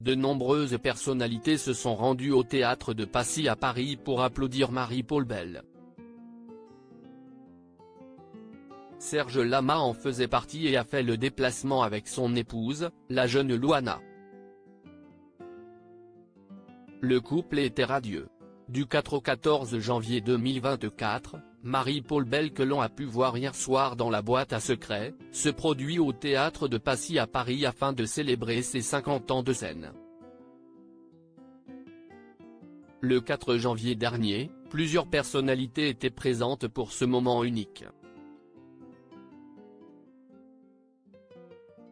de nombreuses personnalités se sont rendues au théâtre de Passy à Paris pour applaudir Marie-Paul Bell. Serge Lama en faisait partie et a fait le déplacement avec son épouse, la jeune Louana. Le couple était radieux. Du 4 au 14 janvier 2024, Marie-Paul Bell, que l'on a pu voir hier soir dans la boîte à secrets, se produit au théâtre de Passy à Paris afin de célébrer ses 50 ans de scène. Le 4 janvier dernier, plusieurs personnalités étaient présentes pour ce moment unique.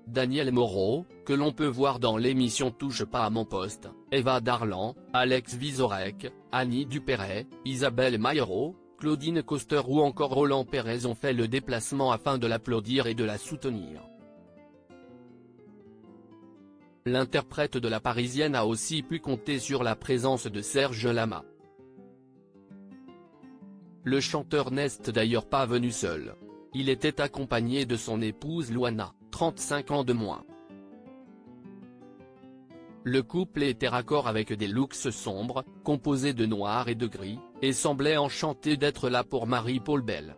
Daniel Moreau, que l'on peut voir dans l'émission Touche pas à mon poste, Eva Darlan, Alex Vizorek, Annie Dupéret, Isabelle Maillero, Claudine Coster ou encore Roland Pérez ont fait le déplacement afin de l'applaudir et de la soutenir. L'interprète de La Parisienne a aussi pu compter sur la présence de Serge Lama. Le chanteur n'est d'ailleurs pas venu seul. Il était accompagné de son épouse Louana, 35 ans de moins. Le couple était raccord avec des looks sombres, composés de noir et de gris, et semblait enchanté d'être là pour Marie-Paul Bell.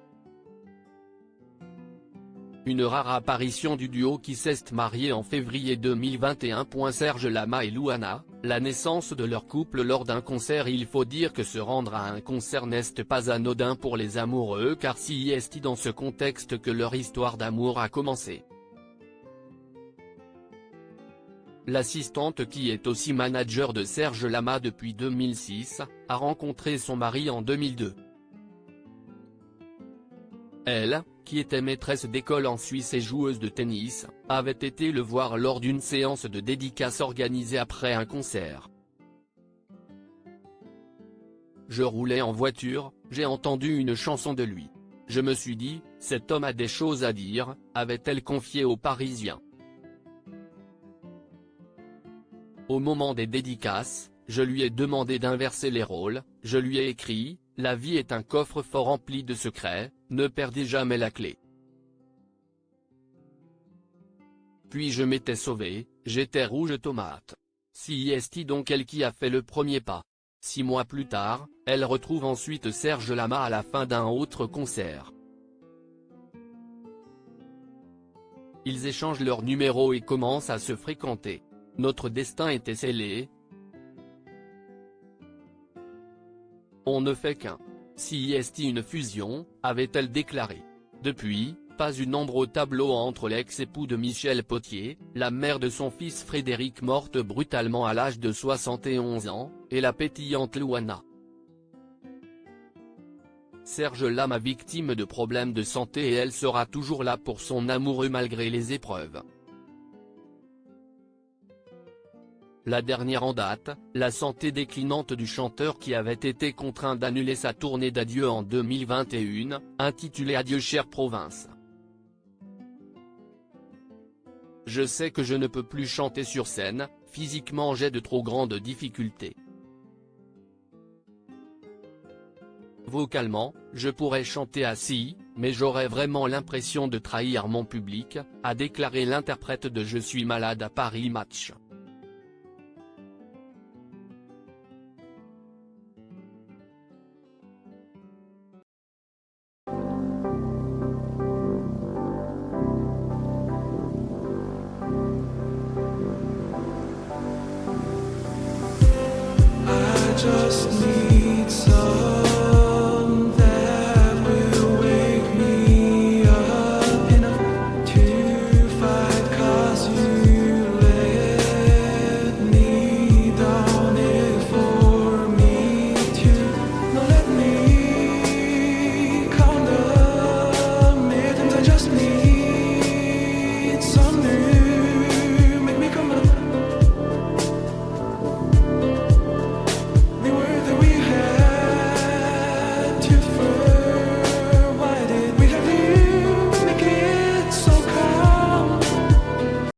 Une rare apparition du duo qui s'est marié en février 2021. Serge Lama et Louana, la naissance de leur couple lors d'un concert. Il faut dire que se rendre à un concert n'est pas anodin pour les amoureux, car c'est dans ce contexte que leur histoire d'amour a commencé. L'assistante, qui est aussi manager de Serge Lama depuis 2006, a rencontré son mari en 2002. Elle, qui était maîtresse d'école en Suisse et joueuse de tennis, avait été le voir lors d'une séance de dédicace organisée après un concert. Je roulais en voiture, j'ai entendu une chanson de lui. Je me suis dit, cet homme a des choses à dire, avait-elle confié aux Parisiens. Au moment des dédicaces, je lui ai demandé d'inverser les rôles, je lui ai écrit, la vie est un coffre-fort rempli de secrets, ne perdez jamais la clé. Puis je m'étais sauvé, j'étais rouge tomate. C'est donc elle qui a fait le premier pas. 6 mois plus tard, elle retrouve ensuite Serge Lama à la fin d'un autre concert. Ils échangent leurs numéros et commencent à se fréquenter. Notre destin était scellé. On ne fait qu'un. C'est une fusion, avait-elle déclaré. Depuis, pas une ombre au tableau entre l'ex-époux de Michel Potier, la mère de son fils Frédéric, morte brutalement à l'âge de 71 ans, et la pétillante Louana. Serge Lama, victime de problèmes de santé, et elle sera toujours là pour son amoureux malgré les épreuves. La dernière en date, la santé déclinante du chanteur, qui avait été contraint d'annuler sa tournée d'adieu en 2021, intitulée Adieu chère province. Je sais que je ne peux plus chanter sur scène, physiquement j'ai de trop grandes difficultés. Vocalement, je pourrais chanter assis, mais j'aurais vraiment l'impression de trahir mon public, a déclaré l'interprète de Je suis malade à Paris Match.